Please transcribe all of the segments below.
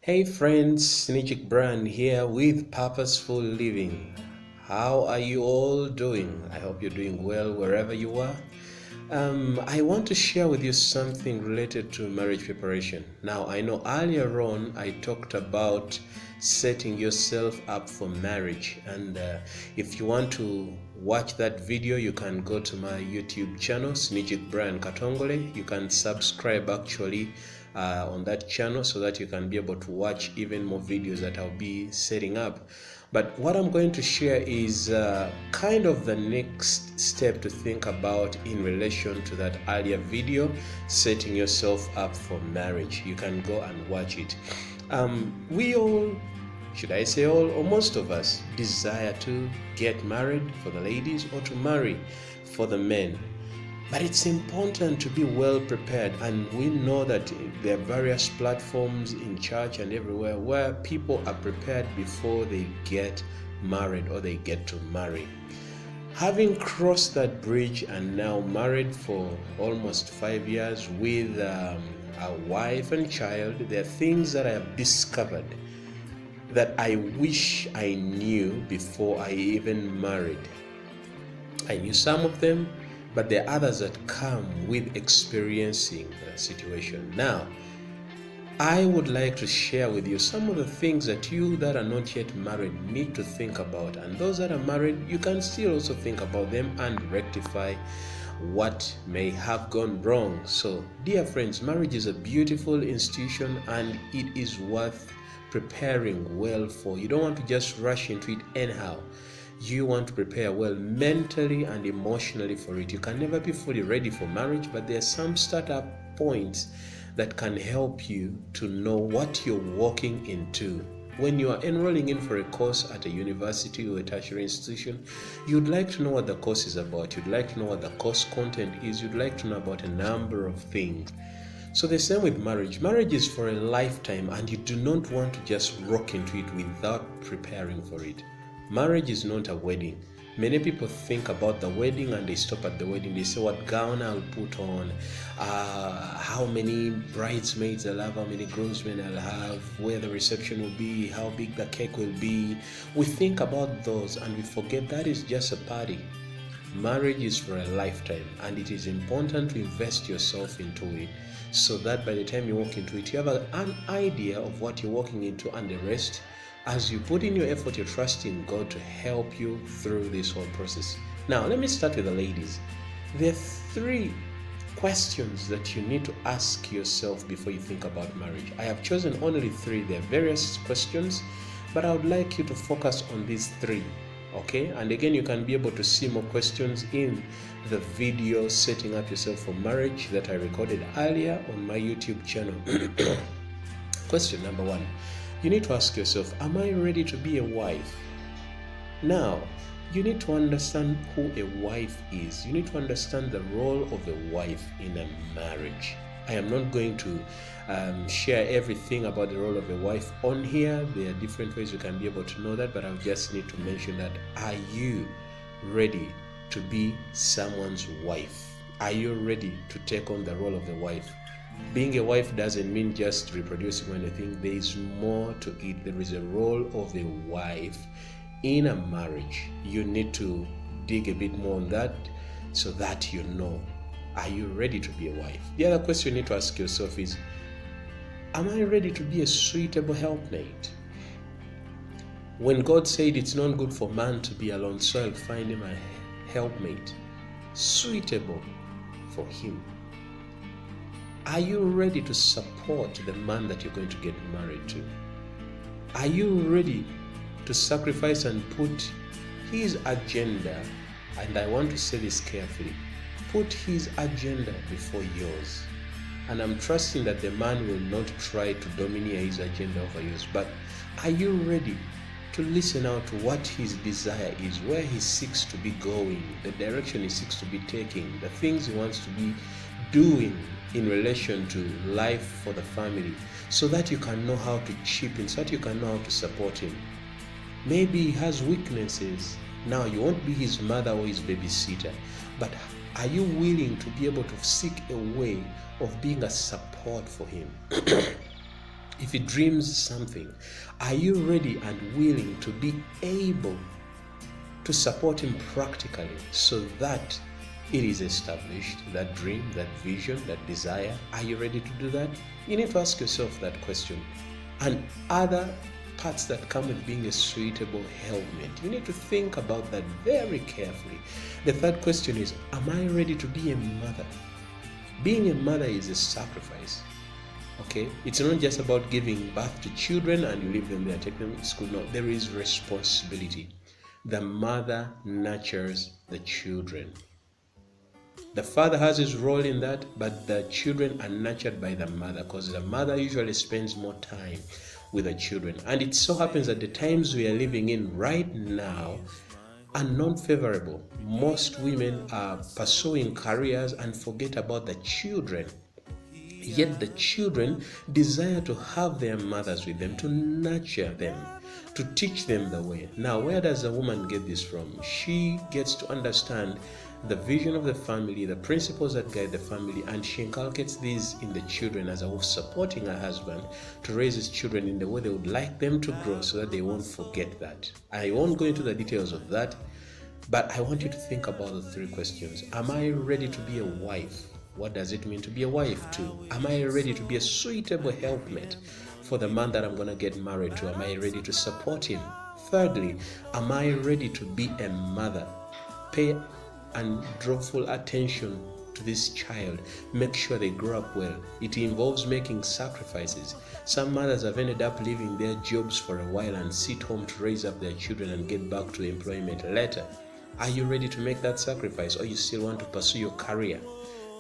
Hey friends, Snitchik Brand here with Purposeful Living. How are you all doing? I hope you're doing well wherever you are. I want to share with you something related to marriage preparation. Now, I know earlier on I talked about setting yourself up for marriage, and if you want to watch that video, you can go to my YouTube channel, Snitchik Brand Katongole. You can subscribe actually on that channel so that you can be able to watch even more videos that I'll be setting up. But what I'm going to share is kind of the next step to think about in relation to that earlier video, setting yourself up for marriage. You can go and watch it. We all, should I say all, or most of us, desire to get married for the ladies or to marry for the men. But it's important to be well prepared, and we know that there are various platforms in church and everywhere where people are prepared before they get married or they get to marry. Having crossed that bridge and now married for almost 5 years with a wife and child, there are things that I have discovered that I wish I knew before I even married. I knew some of them, but there are others that come with experiencing the situation. Now, I would like to share with you some of the things that you that are not yet married need to think about, and those that are married, you can still also think about them and rectify what may have gone wrong. So, dear friends, marriage is a beautiful institution and it is worth preparing well for. You don't want to just rush into it anyhow. You want to prepare well mentally and emotionally for it. You can never be fully ready for marriage, but there are some startup points that can help you to know what you're walking into. When you are enrolling in for a course at a university or a tertiary institution, you'd like to know what the course is about. You'd like to know what the course content is. You'd like to know about a number of things. So the same with marriage. Marriage is for a lifetime, and you do not want to just rock into it without preparing for it. Marriage is not a wedding. Many people think about the wedding and they stop at the wedding. They say what gown I'll put on, how many bridesmaids I'll have, how many groomsmen I'll have, where the reception will be, how big the cake will be. We think about those and we forget that is just a party. Marriage is for a lifetime, and it is important to invest yourself into it so that by the time you walk into it, you have an idea of what you're walking into, and the rest, as you put in your effort, you're trusting God to help you through this whole process. Now, let me start with the ladies. There are 3 questions that you need to ask yourself before you think about marriage. I have chosen only 3. There are various questions, but I would like you to focus on these 3. Okay, and again, you can be able to see more questions in the video setting up yourself for marriage that I recorded earlier on my YouTube channel. Question number 1. You need to ask yourself, am I ready to be a wife? Now, you need to understand who a wife is. You need to understand the role of a wife in a marriage. I am not going to share everything about the role of a wife on here. There are different ways you can be able to know that, but I just need to mention that. Are you ready to be someone's wife? Are you ready to take on the role of a wife? Being a wife doesn't mean just reproducing anything. There is more to it. There is a role of a wife in a marriage. You need to dig a bit more on that so that you know. Are you ready to be a wife? The other question you need to ask yourself is, am I ready to be a suitable helpmate? When God said it's not good for man to be alone, so I'll find him a helpmate suitable for him. Are you ready to support the man that you're going to get married to? Are you ready to sacrifice and put his agenda, and I want to say this carefully, put his agenda before yours? And I'm trusting that the man will not try to domineer his agenda over yours, but are you ready to listen out to what his desire is, where he seeks to be going, the direction he seeks to be taking, the things he wants to be doing in relation to life for the family, so that you can know how to chip in, so that you can know how to support him. Maybe he has weaknesses. Now, you won't be his mother or his babysitter, but are you willing to be able to seek a way of being a support for him? If he dreams something, are you ready and willing to be able to support him practically so that it is established, that dream, that vision, that desire? Are you ready to do that? You need to ask yourself that question. And other parts that come with being a suitable helpmate, you need to think about that very carefully. The third question is, am I ready to be a mother? Being a mother is a sacrifice. Okay, it's not just about giving birth to children and you leave them there, take them to school. No, there is responsibility. The mother nurtures the children. The father has his role in that, but the children are nurtured by the mother because the mother usually spends more time with the children. And it so happens that the times we are living in right now are non-favorable. Most women are pursuing careers and forget about the children. Yet the children desire to have their mothers with them, to nurture them, to teach them the way. Now, where does a woman get this from? She gets to understand the vision of the family, the principles that guide the family, and she inculcates these in the children as a way of supporting her husband to raise his children in the way they would like them to grow so that they won't forget that. I won't go into the details of that, but I want you to think about the three questions. Am I ready to be a wife? What does it mean to be a wife too? Am I ready to be a suitable helpmate for the man that I'm going to get married to? Am I ready to support him? Thirdly, am I ready to be a mother? Pay and draw full attention to this child. Make sure they grow up well. It involves making sacrifices. Some mothers have ended up leaving their jobs for a while and sit home to raise up their children and get back to employment later. Are you ready to make that sacrifice, or you still want to pursue your career?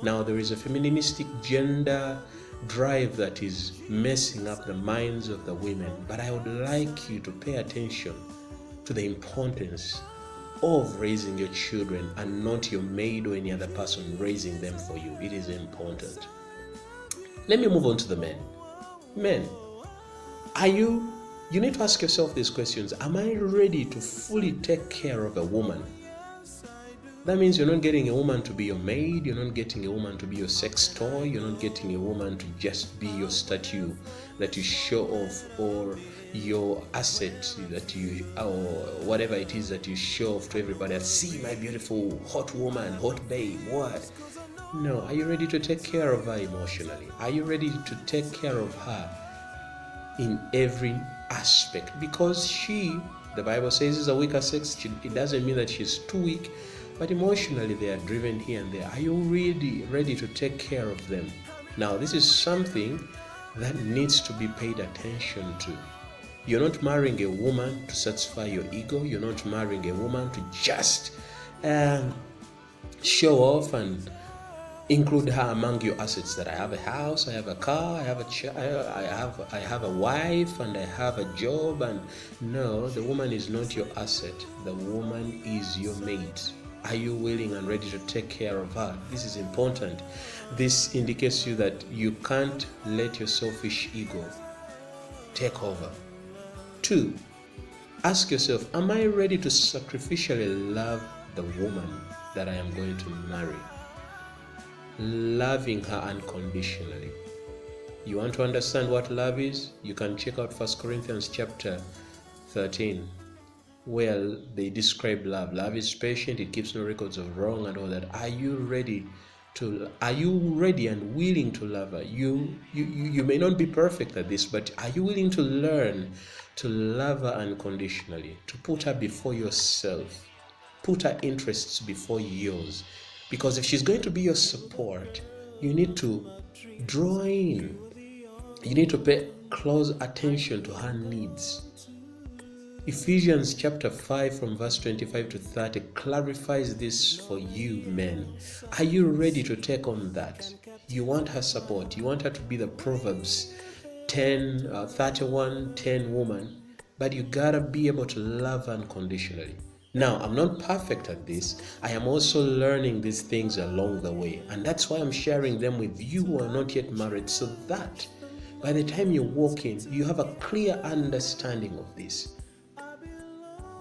Now, there is a feministic gender drive that is messing up the minds of the women, but I would like you to pay attention to the importance of raising your children and not your maid or any other person raising them for you. It is important. Let me move on to the men. Men, you need to ask yourself these questions. Am I ready to fully take care of a woman? That means you're not getting a woman to be your maid, you're not getting a woman to be your sex toy, you're not getting a woman to just be your statue that you show off, or your asset that you, or whatever it is that you show off to everybody. See my beautiful hot woman, hot babe, what? No, are you ready to take care of her emotionally? Are you ready to take care of her in every aspect? Because the Bible says, is a weaker sex. It doesn't mean that she's too weak, but emotionally they are driven here and there. Are you really ready to take care of them? Now, this is something that needs to be paid attention to. You're not marrying a woman to satisfy your ego. You're not marrying a woman to just show off and include her among your assets. That I have a house, I have a car, I have a I have a wife, and I have a job. And no, the woman is not your asset. The woman is your mate. Are you willing and ready to take care of her? This is important. This indicates to you that you can't let your selfish ego take over. 2, ask yourself, am I ready to sacrificially love the woman that I am going to marry? Loving her unconditionally. You want to understand what love is? You can check out 1 Corinthians chapter 13. Well, they describe love. Love is patient, it keeps no records of wrong and all that. Are you ready and willing to love her? You may not be perfect at this, but are you willing to learn to love her unconditionally, to put her before yourself, put her interests before yours? Because if she's going to be your support, you need to draw in. You need to pay close attention to her needs. Ephesians chapter 5 from verse 25 to 30 clarifies this for you men. Are you ready to take on that? You want her support. You want her to be the Proverbs 31:10 woman, but you gotta be able to love her unconditionally. Now, I'm not perfect at this. I am also learning these things along the way, and that's why I'm sharing them with you who are not yet married, so that by the time you walk in, you have a clear understanding of this.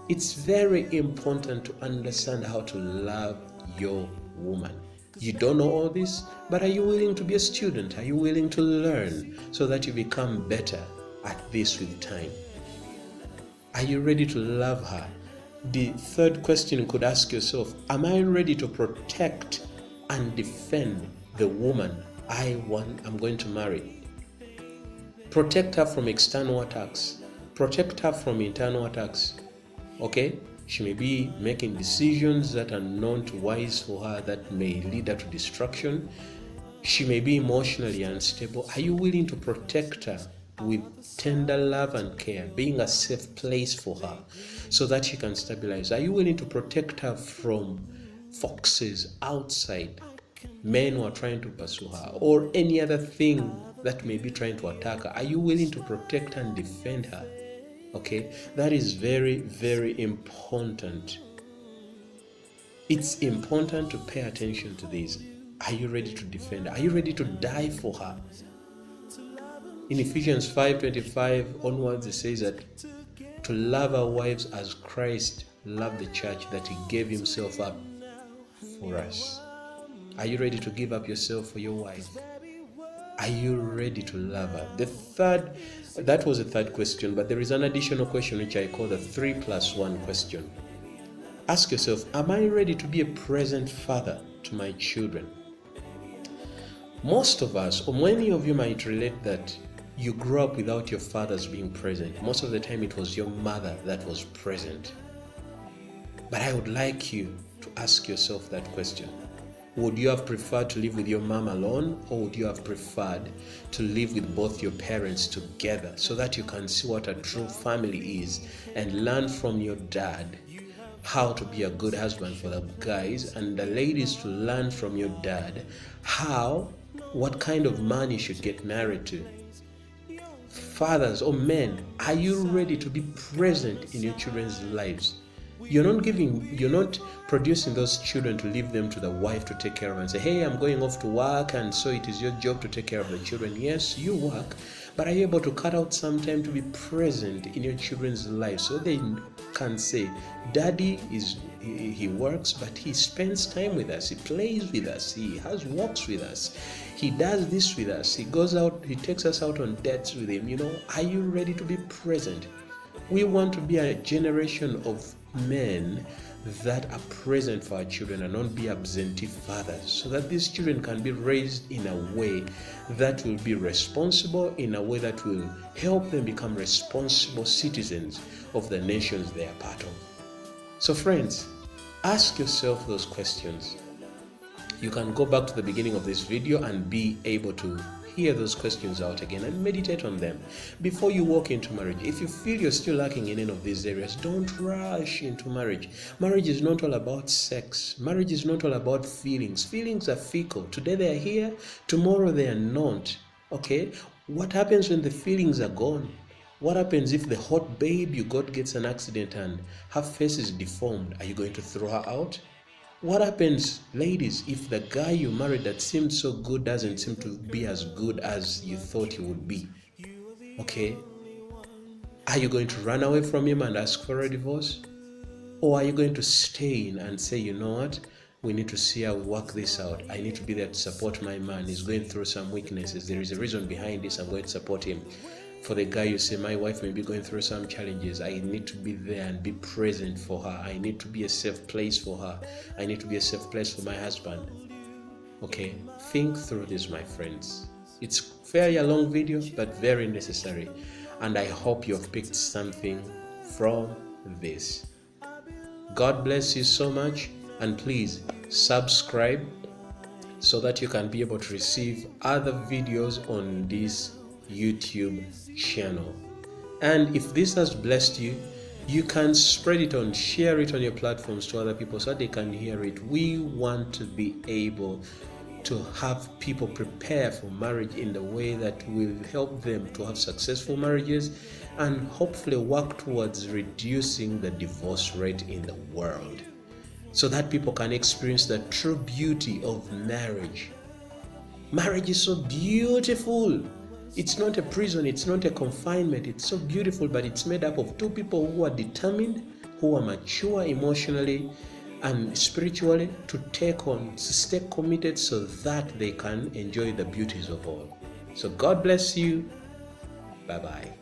It's very important to understand how to love your woman. You don't know all this, but are you willing to be a student? Are you willing to learn so that you become better at this with time? Are you ready to love her? The third question you could ask yourself, am I ready to protect and defend the woman I'm going to marry? Protect her from external attacks. Protect her from internal attacks. Okay? She may be making decisions that are not wise for her, that may lead her to destruction. She may be emotionally unstable. Are you willing to protect her with tender love and care, being a safe place for her so that she can stabilize? Are you willing to protect her from foxes outside, men who are trying to pursue her, or any other thing that may be trying to attack her? Are you willing to protect and defend her? Okay, that is very, very important. It's important to pay attention to this. Are you ready to defend her? Are you ready to die for her? In Ephesians 5:25 onwards, it says that to love our wives as Christ loved the church, that he gave himself up for us. Are you ready to give up yourself for your wife? Are you ready to love her? That was the third question, but there is an additional question which I call the 3+1 question. Ask yourself, am I ready to be a present father to my children? Most of us, or many of you, might relate that you grew up without your fathers being present. Most of the time it was your mother that was present. But I would like you to ask yourself that question. Would you have preferred to live with your mom alone, or would you have preferred to live with both your parents together so that you can see what a true family is and learn from your dad how to be a good husband for the guys, and the ladies to learn from your dad what kind of man you should get married to? Fathers or men, are you ready to be present in your children's lives? You're not producing those children to leave them to the wife to take care of and say, hey, I'm going off to work, and so it is your job to take care of the children. Yes, you work, but are you able to cut out some time to be present in your children's lives so they can say, Daddy he works, but he spends time with us, he plays with us, he has walks with us, he does this with us, he goes out, he takes us out on dates with him. Are you ready to be present? We want to be a generation of men that are present for our children and not be absentee fathers, so that these children can be raised in a way that will be responsible, in a way that will help them become responsible citizens of the nations they are part of. So friends, ask yourself those questions. You can go back to the beginning of this video and be able to hear those questions out again and meditate on them before you walk into marriage. If you feel you're still lacking in any of these areas, don't rush into marriage. Marriage is not all about sex. Marriage is not all about feelings. Feelings are fickle. Today they are here, tomorrow they are not. Okay? What happens when the feelings are gone? What happens if the hot babe you got gets an accident and her face is deformed? Are you going to throw her out? What happens, ladies, if the guy you married that seemed so good doesn't seem to be as good as you thought he would be? Okay? Are you going to run away from him and ask for a divorce? Or are you going to stay in and say, you know what? We need to see how we work this out. I need to be there to support my man. He's going through some weaknesses. There is a reason behind this. I'm going to support him. For the guy, you say, my wife may be going through some challenges. I need to be there and be present for her. I need to be a safe place for her. I need to be a safe place for my husband. Okay, think through this, my friends. It's fairly a long video, but very necessary. And I hope you've picked something from this. God bless you so much. And please subscribe so that you can be able to receive other videos on this YouTube channel. And if this has blessed you, you can spread it on, share it on your platforms to other people so that they can hear it. We want to be able to have people prepare for marriage in the way that will help them to have successful marriages and hopefully work towards reducing the divorce rate in the world, so that people can experience the true beauty of marriage. Marriage is so beautiful. It's not a prison, it's not a confinement. It's so beautiful, but it's made up of two people who are determined, who are mature emotionally, and spiritually to take on, to stay committed so that they can enjoy the beauties of all. So God bless you. Bye-bye.